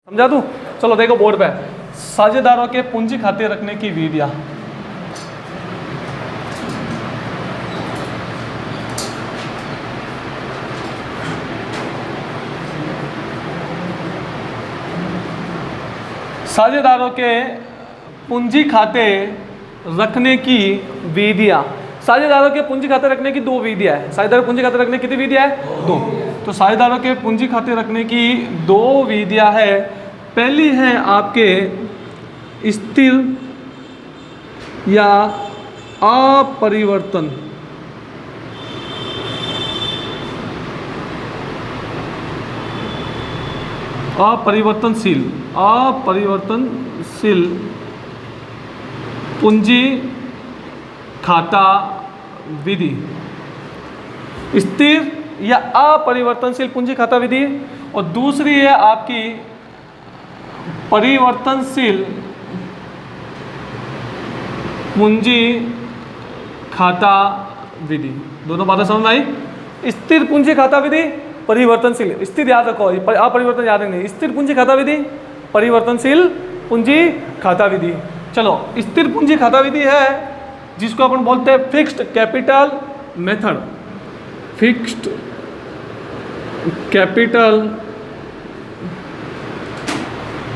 समझा दूं? चलो देखो बोर्ड पे साझेदारों के पूंजी खाते रखने की विधियां। साझेदारों के पूंजी खाते रखने की विधियां। साझेदारों के पूंजी खाते रखने की दो विधियां है। साझेदारों के पूंजी खाते रखने की कितनी विधियां है? दो। तो साझेदारों के पूंजी खाते रखने की दो विधियां है। पहली है आपके स्थिर या अपरिवर्तन अपरिवर्तनशील पूंजी खाता विधि। स्थिर या अपरिवर्तनशील पूंजी खाता विधि और दूसरी है आपकी परिवर्तनशील पूंजी खाता विधि। दोनों बातें समझ में आई? स्थिर पूंजी खाता विधि, परिवर्तनशील। स्थिर याद रखो, अपरिवर्तन याद नहीं। स्थिर पूंजी खाता विधि, परिवर्तनशील पूंजी खाता विधि। चलो, स्थिर पूंजी खाता विधि है जिसको अपन बोलते हैं fixed capital method. Fixed capital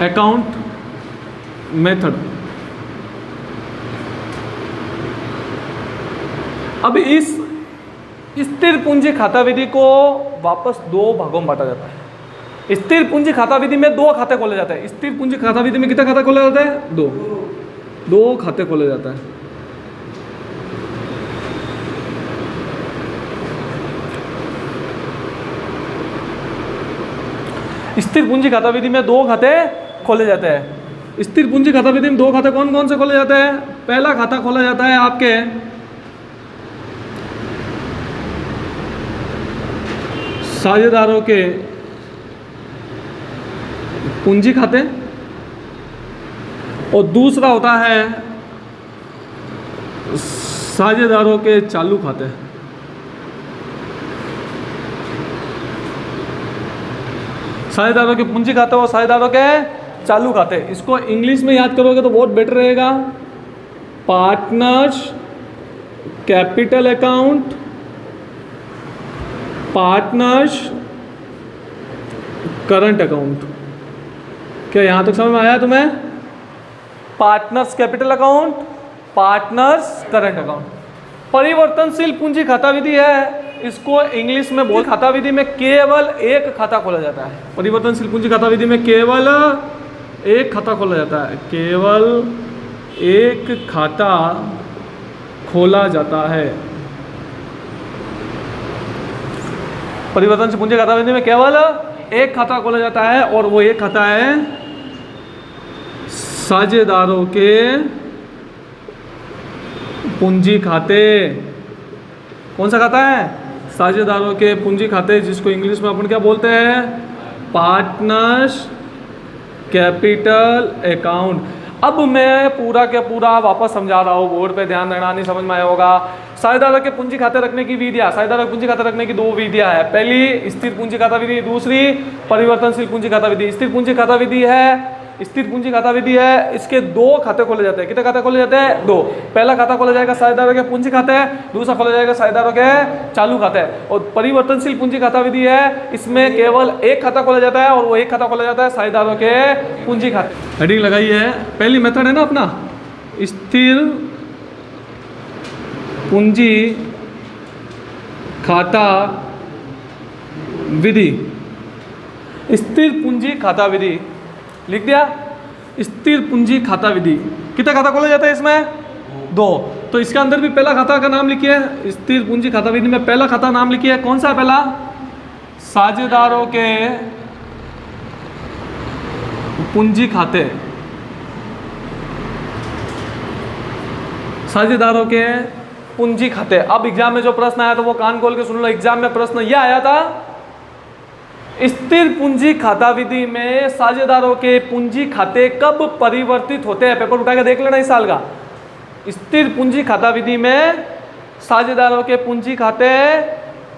account method. अब इस स्थिर पूंजी खाता विधि को वापस दो भागों में बांटा जाता है। स्थिर पूंजी खाता विधि में दो खाते खोले जाते हैं। स्थिर पूंजी खाता विधि में कितने खाते खोले जाते हैं? दो खाते खोले जाते हैं। स्थिर पूंजी खाता विधि में दो खाते खोले जाते हैं। स्थिर पूंजी खाता विधि में दो खाते कौन कौन से खोले जाते हैं? पहला खाता खोला जाता है आपके साझेदारों के पूंजी खाते और दूसरा होता है साझेदारों के चालू खाते। साझेदारों के पूंजी खाते और साझेदारों के चालू खाते। इसको इंग्लिश में याद करोगे तो बहुत बेटर रहेगा। Partners capital account, partners current account. क्या यहां तक समझ में आया तुम्हें? Partners capital account, partners current account. परिवर्तनशील पूंजी खाता विधि है, इसको इंग्लिश में बोल खाता विधि में केवल एक खाता खोला जाता है। परिवर्तनशील पूंजी खाता विधि में केवल एक खाता खोला जाता है। केवल एक खाता खोला जाता है। परिवर्तनशील पूंजी खाता विधि में केवल एक खाता खोला जाता है और वो एक खाता है साझेदारों के पूंजी खाते। कौन सा खाता है? साझेदारों के पूंजी खाते, जिसको इंग्लिश में अपन क्या बोलते हैं? Partners capital account. अब मैं पूरा के पूरा वापस समझा रहा हूँ, बोर्ड पे ध्यान देना, नहीं समझ में आया होगा। साझेदारों के पूंजी खाते रखने की विधियां। साझेदारों के पूंजी खाते रखने की दो विधियां है। पहली स्थिर पूंजी खाता विधि, दूसरी परिवर्तनशील पूंजी खाता विधि। स्थिर पूंजी खाता विधि है, स्थिर पूंजी खाता विधि है, इसके दो खाते खोले जाते हैं। कितने खाते खोले जाते हैं? दो। पहला खाता खोला जाएगा साझेदारों के पूंजी खाते, दूसरा खोला जाएगा साझेदारों के चालू खाते। और परिवर्तनशील पूंजी खाता विधि है, इसमें केवल एक खाता खोला जाता है और वो एक खाता खोला जाता है साझेदारों के पूंजी खाते। हेडिंग लगाई है। पहली मेथड है ना अपना स्थिर पूंजी खाता विधि। स्थिर पूंजी खाता विधि लिख दिया। स्थिर पूंजी खाता विधि कितना खाता खोला जाता है इसमें? दो। तो इसके अंदर भी पहला खाता का नाम लिखिए। स्थिर पूंजी खाता विधि में पहला खाता नाम लिखिए। कौन सा है पहला? साझेदारों के पूंजी खाते। साझेदारों के पूंजी खाते। अब एग्जाम में जो प्रश्न आया था वो कान खोल के सुन लो। एग्जाम में प्रश्न यह आया था, स्थिर पूंजी खाता विधि में साझेदारों के पूंजी खाते कब परिवर्तित होते हैं? पेपर उठा के देख लेना इस साल का। स्थिर पूंजी खाता विधि में साझेदारों के पूंजी खाते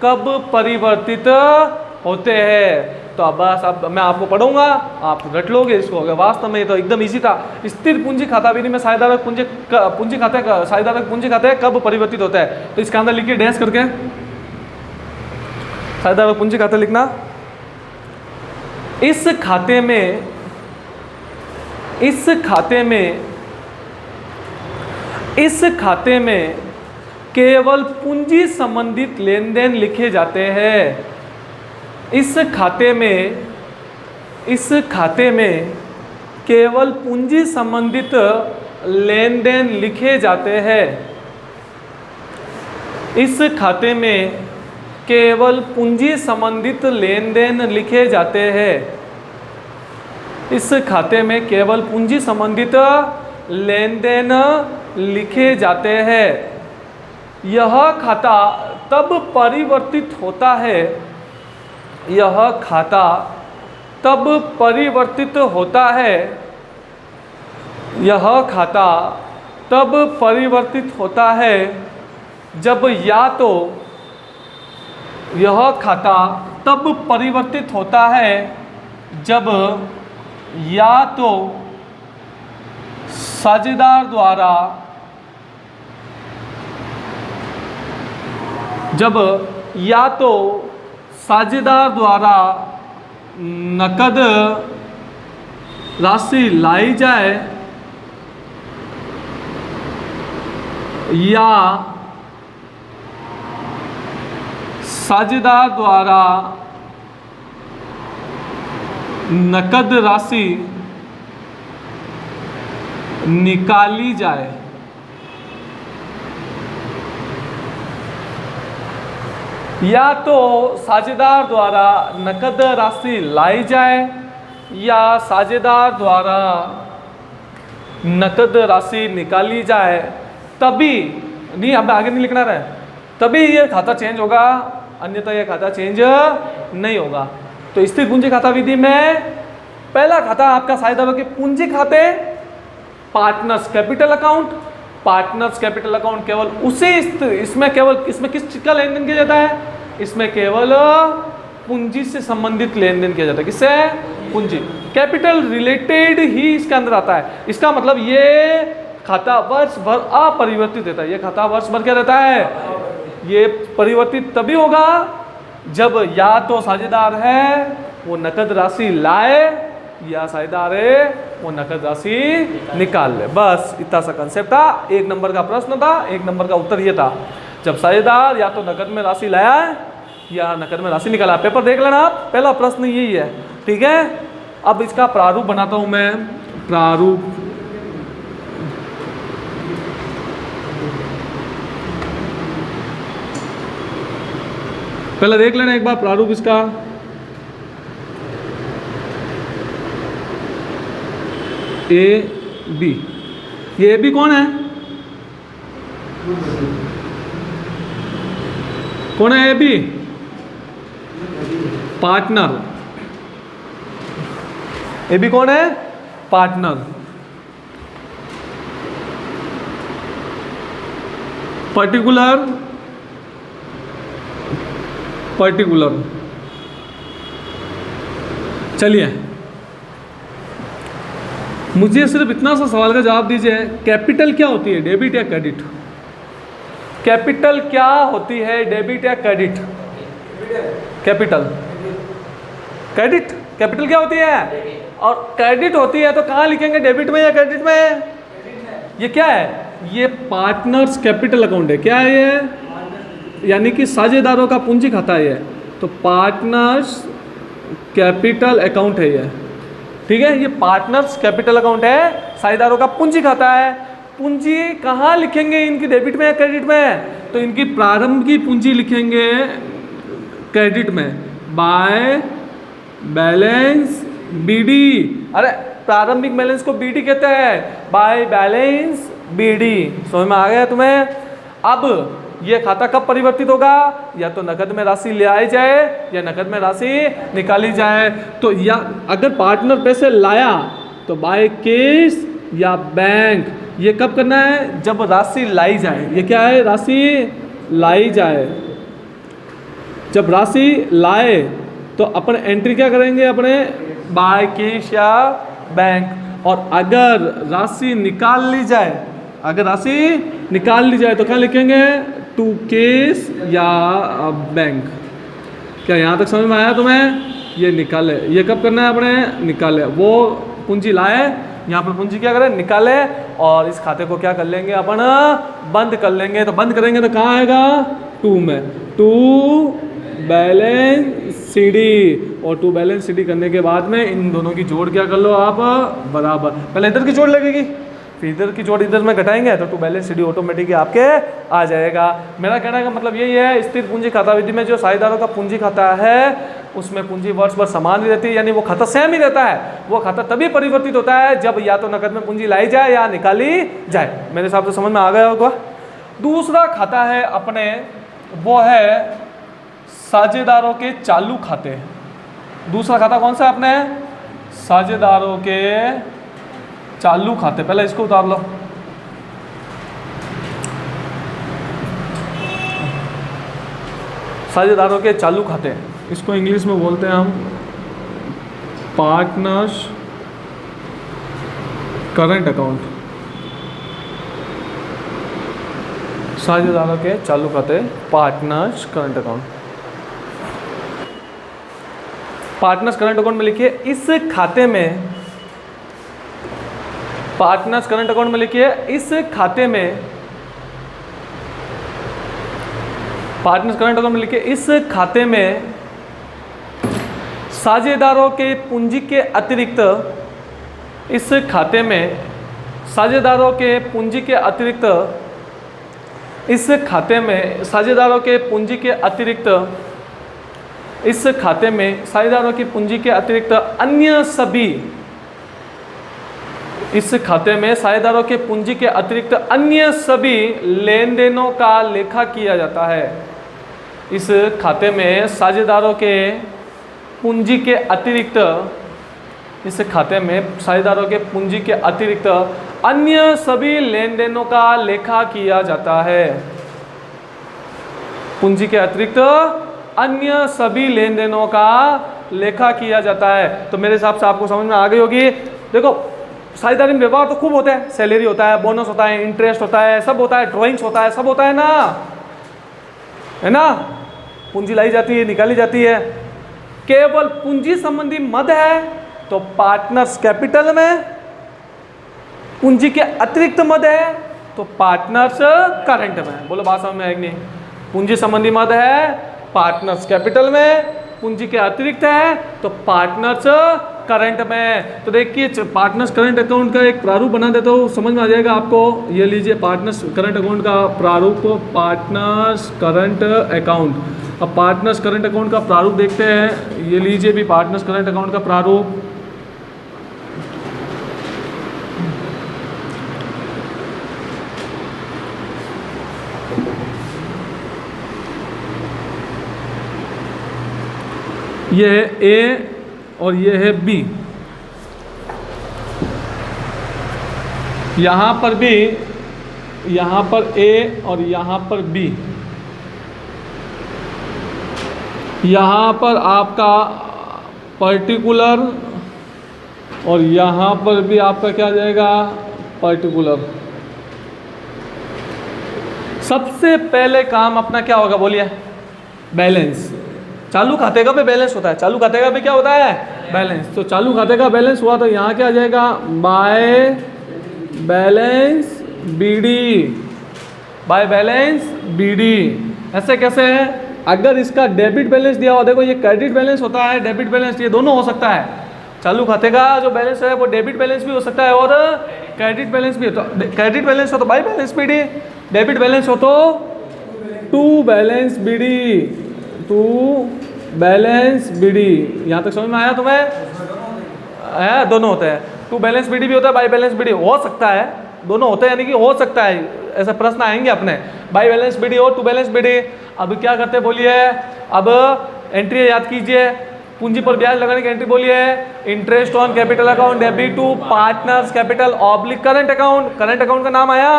कब परिवर्तित होते हैं? तो अब बस अब मैं आपको पढ़ूंगा, आप रट लोगे इसको। अगर वास्तव में तो एकदम इजी था। स्थिर पूंजी खाता विधि में साझेदारक पूंजी खाते कब परिवर्तित होता है? तो इसके अंदर लिखिए डैश करके, साझेदारक पूंजी खाता लिखना। इस खाते में केवल पूंजी संबंधित लेन देन लिखे जाते हैं। इस खाते में केवल पूंजी संबंधित लेन देन लिखे जाते हैं। इस खाते में केवल पूंजी संबंधित लेन देन लिखे जाते हैं। इस खाते में केवल पूंजी संबंधित लेन देन लिखे जाते हैं। यह खाता तब परिवर्तित होता है, यह खाता तब परिवर्तित होता है, यह खाता तब परिवर्तित होता है जब या तो, यह खाता तब परिवर्तित होता है जब या तो साझेदार द्वारा, जब या तो साझेदार द्वारा नकद राशि लाई जाए या साझेदार द्वारा नकद राशि निकाली जाए। या तो साझेदार द्वारा नकद राशि लाई जाए या साझेदार द्वारा नकद राशि निकाली जाए, तभी नहीं, अब आगे नहीं लिखना रहे, तभी ये खाता चेंज होगा, अन्यथा ये खाता चेंज नहीं होगा। तो स्थिर पूंजी खाता विधि में पहला खाता आपका साझेदारों के पूंजी खाते, partners capital account. Partners capital account केवल उसे इसमें किस चीज का लेन देन किया जाता है? इसमें केवल पूंजी से संबंधित लेन देन किया जाता है। किससे? पूंजी। कैपिटल रिलेटेड ही इसके अंदर आता है। इसका मतलब ये खाता वर्ष भर अपरिवर्तित रहता है। ये खाता वर्ष भर क्या रहता है? ये परिवर्तित तभी होगा जब या तो साझेदार है वो नकद राशि लाए या साझेदार है वो नकद राशि निकाल ले। बस इतना सा कंसेप्ट था। 1 नंबर का प्रश्न था, 1 नंबर का उत्तर ये था, जब साझेदार या तो नकद में राशि लाया या नकद में राशि निकाला। पेपर देख लेना आप, पहला प्रश्न यही है, ठीक है। अब इसका प्रारूप बनाता हूं मैं। प्रारूप पहले देख लेना एक बार प्रारूप इसका। ए बी, ये ए बी कौन है? कौन है A B? Partner. A B कौन है? पार्टनर। पर्टिकुलर चलिए, मुझे सिर्फ इतना सा सवाल का जवाब दीजिए, कैपिटल क्या होती है, डेबिट या क्रेडिट? कैपिटल क्या होती है, डेबिट या क्रेडिट? Capital, credit. कैपिटल क्या होती है? और क्रेडिट होती है तो कहाँ लिखेंगे, डेबिट में या क्रेडिट में? ये क्या है? ये पार्टनर्स कैपिटल अकाउंट है। क्या है ये? यानी कि साझेदारों का पूंजी खाता है ये, तो पार्टनर्स कैपिटल अकाउंट है ये, ठीक है। ये पार्टनर्स कैपिटल अकाउंट है, साझेदारों का पूंजी खाता है। पूंजी कहाँ लिखेंगे इनकी, डेबिट में या क्रेडिट में? तो इनकी प्रारंभ की पूंजी लिखेंगे क्रेडिट में, बाय बैलेंस बीडी। अरे प्रारंभिक बैलेंस को बीडी कहते हैं, बाय बैलेंस बीडी। समझ में आ गया तुम्हें? अब ये खाता कब परिवर्तित होगा? या तो नकद में राशि ले आई जाए या नकद में राशि निकाली जाए। तो या अगर पार्टनर पैसे लाया तो बाय कैश या बैंक। ये कब करना है? जब राशि लाई जाए। ये क्या है? राशि लाई जाए। जब राशि लाए तो अपन एंट्री क्या करेंगे अपने बाय कैश या बैंक। और अगर राशि निकाल ली जाए, अगर राशि निकाल ली जाए तो क्या लिखेंगे, टू कैश या बैंक। क्या यहाँ तक समझ में आया तुम्हें? ये निकाले, ये कब करना है अपने, निकाले। वो पूंजी लाए, यहाँ पर पूंजी क्या करें, निकाले, और इस खाते को क्या कर लेंगे अपन, बंद कर लेंगे। तो बंद करेंगे तो कहाँ आएगा, टू में, टू बैलेंस सीडी। और टू बैलेंस सीडी करने के बाद में इन दोनों की जोड़ क्या कर लो आप, बराबर। पहले इधर की जोड़ लगेगी, फिर इधर की जोड़ इधर में घटाएंगे तो टू बैलेंस सीडी ऑटोमेटिकली आपके आ जाएगा। मेरा कहने का मतलब यही है, स्थिर पूंजी खाता विधि में जो साझेदारों का पूंजी खाता है उसमें पूंजी वर्ष भर समान ही रहती है, यानी वो खाता सेम ही रहता है। वो खाता तभी परिवर्तित होता है जब या तो नकद में पूंजी लाई जाए या निकाली जाए। मेरे हिसाब से समझ में आ गया होगा। दूसरा खाता है अपने, वो है साझेदारों के चालू खाते। दूसरा खाता कौन सा है अपने, साझेदारों के चालू खाते। पहले इसको उतार लो। साझेदारों के चालू खाते, इसको इंग्लिश में बोलते हैं हम पार्टनर्स करंट अकाउंट। साझेदारों के चालू खाते, partners current account. Partners current account में लिखिए इस खाते में, पार्टनर्स करंट अकाउंट में लिखिए इस खाते में, पार्टनर्स करंट अकाउंट में लिखिए इस खाते में साझेदारों के पूंजी के अतिरिक्त, इस खाते में साझेदारों के पूंजी के अतिरिक्त, इस खाते में साझेदारों के पूंजी के अतिरिक्त, इस खाते में साझेदारों की पूंजी के अतिरिक्त अन्य सभी, इस खाते में साझेदारों के पूंजी के अतिरिक्त अन्य सभी लेन देनों का लेखा किया जाता है। इस खाते में साझेदारों के पूंजी के अतिरिक्त, इस खाते में साझेदारों के पूंजी के अतिरिक्त अन्य सभी लेन देनों का लेखा किया जाता है। पूंजी के अतिरिक्त अन्य सभी लेन देनों का लेखा किया जाता है। तो मेरे हिसाब से आपको समझ में आ गई होगी। देखो साझेदारी में व्यवहार तो खूब होते हैं, सैलरी होता है, बोनस होता है, इंटरेस्ट होता है, सब होता है, ड्राइंग्स होता है, सब होता है ना, है ना। पूंजी लाई जाती है, निकाली जाती है। केवल पूंजी संबंधी मद है तो पार्टनर्स कैपिटल में, पूंजी के अतिरिक्त मद है तो पार्टनर्स करंट में। बोलो बात समझ में आएगी नहीं? पूंजी संबंधी मद है पार्टनर्स कैपिटल में, पूंजी के अतिरिक्त है तो पार्टनर्स करंट में। तो देखिए पार्टनर्स करंट अकाउंट का एक प्रारूप बना देता हूँ, समझ में आ जाएगा आपको। ये लीजिए पार्टनर्स करंट अकाउंट का प्रारूप, पार्टनर्स करंट अकाउंट। अब पार्टनर्स करंट अकाउंट का प्रारूप देखते हैं। ये लीजिए भी पार्टनर्स करंट अकाउंट का प्रारूप। ये है ए और ये है बी। यहाँ पर भी, यहाँ पर ए और यहाँ पर बी। यहाँ पर आपका पर्टिकुलर और यहाँ पर भी आपका क्या जाएगा, पर्टिकुलर। सबसे पहले काम अपना क्या होगा बोलिए, बैलेंस। चालू खाते का भी बैलेंस होता है, चालू खाते का भी क्या होता है, बैलेंस। तो चालू खाते का बैलेंस हुआ तो यहाँ क्या आ जाएगा, by balance BD, by balance BD. ऐसे कैसे है, अगर इसका डेबिट बैलेंस दिया हो, देखो ये क्रेडिट बैलेंस होता है, डेबिट बैलेंस, ये दोनों हो सकता है। चालू खाते का जो बैलेंस है वो डेबिट बैलेंस भी हो सकता है और क्रेडिट बैलेंस भी। तो क्रेडिट बैलेंस हो तो by balance BD, debit balance हो तो to balance BD, to balance BD. यहाँ तक समझ में आया तुम्हें? है, दोनों होते हैं। टू बैलेंस बीडी भी होता है, बाई बैलेंस बीडी हो सकता है, दोनों होते हैं, यानी कि हो सकता है। ऐसा प्रश्न आएंगे अपने, बाई बैलेंस बीडी और टू बैलेंस बीडी। अब क्या करते हैं बोलिए, अब एंट्री याद कीजिए। पूंजी पर ब्याज लगाने की एंट्री बोलिए, interest on capital account debit to partners capital oblique current account. Current account का नाम आया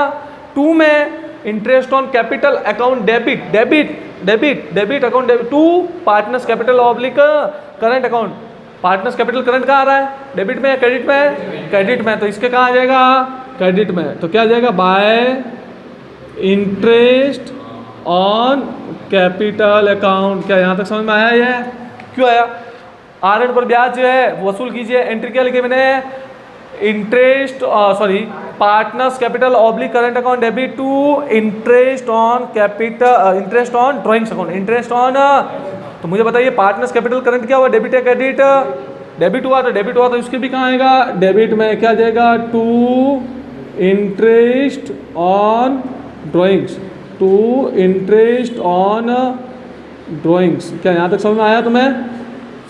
टू में, interest on capital account debit account debit to partners capital oblique current account. Partners capital current कहाँ आ रहा है, debit में या क्रेडिट में, क्रेडिट में, तो इसके कहाँ आ जाएगा, क्रेडिट में। तो क्या आ जाएगा, bye interest on capital account. क्या यहाँ तक समझ में आया? ये क्यों आया? आर पर ब्याज जो है वसूल कीजिए। एंट्री क्या लिखी मैंने, interest partners capital oblique current account debit to interest on capital, interest on drawings account, interest on. तो मुझे बताइए पार्टनर्स कैपिटल करंट क्या हुआ, डेबिट है क्रेडिट, डेबिट हुआ, तो डेबिट हुआ तो उसके भी कहाँ आएगा, डेबिट में। क्या जाएगा, to interest on drawings, to interest on drawings. क्या यहाँ तक समझ में आया तुम्हें,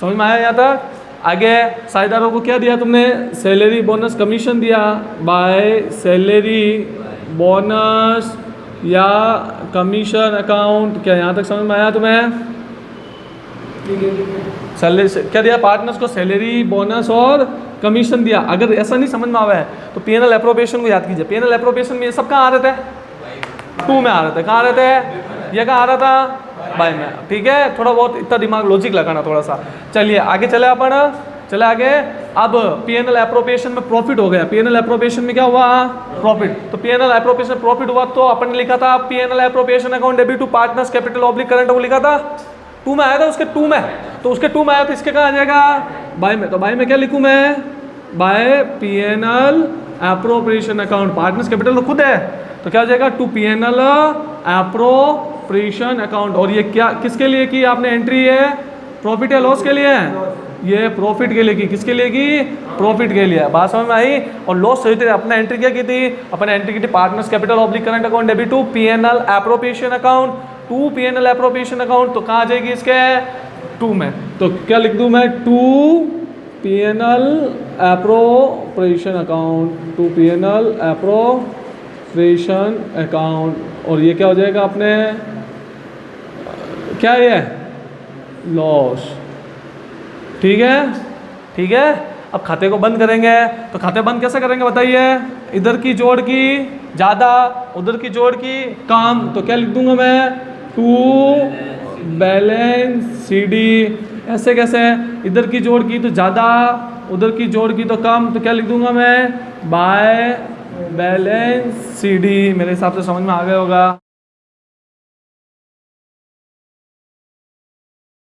समझ में आया यहाँ तक? आगे साझेदारों को क्या दिया तुमने, सैलरी बोनस कमीशन दिया, बाय सैलरी बोनस या कमीशन अकाउंट। क्या यहाँ तक समझ में आया तुम्हें? सैलरी क्या दिया, पार्टनर्स को सैलरी बोनस और कमीशन दिया। अगर ऐसा नहीं समझ में आवा है तो पीएनएल एप्रोप्रिएशन को याद कीजिए। पीएनएल एप्रोप्रिएशन में ये सब कहाँ आ रहे थे, 2 में आ रहे थे। कहाँ आ रहे थे, ये कहाँ आ रहा था, बाय में। ठीक है, थोड़ा बहुत इतना दिमाग लॉजिक लगाना थोड़ा सा। चलिए आगे चले अपन, चले आगे। अब पीएनएल एप्रोप्रिएशन में प्रॉफिट हो गया, पीएनएल एप्रोप्रिएशन में क्या हुआ, प्रॉफिट। तो पीएनएल एप्रोप्रिएशन प्रॉफिट हुआ तो अपन ने लिखा था PNL appropriation account debit to partners capital oblique current, वो लिखा था 2 में आया था, उसके 2 में। तो उसके 2 में आया तो इसके कहाँ आ जाएगा, बाय में। तो बाय में क्या लिखूँ मैं, by PNL appropriation account. Partners capital तो खुद है, तो क्या हो जाएगा, टू पीएनएल एप्रोप्रिएशन अकाउंट। और ये क्या किसके लिए की आपने एंट्री, है प्रॉफिट या लॉस के लिए, ये प्रॉफिट के लिए की। किसके लिए की, प्रॉफिट के लिए। बात समझ में आई? और लॉस सही थे, अपने एंट्री क्या की थी, अपने एंट्री की थी partners capital oblique current account debit to PNL appropriation account, to PNL appropriation account. तो कहाँ आ जाएगी इसके, 2 में। तो क्या लिख दूं मैं, to PNL appropriation account, to PNL appropriation account. और ये क्या हो जाएगा अपने, क्या ये, लॉस। ठीक है, ठीक है। अब खाते को बंद करेंगे, तो खाते बंद कैसे करेंगे बताइए, इधर की जोड़ की ज़्यादा, उधर की जोड़ की कम। तो क्या लिख दूंगा मैं, टू बैलेंस सीडी। ऐसे कैसे, इधर की जोड़ की तो ज़्यादा, उधर की जोड़ की तो कम। तो क्या लिख दूंगा मैं, बाय बैलेंस सीडी। मेरे हिसाब से समझ में आ गया होगा।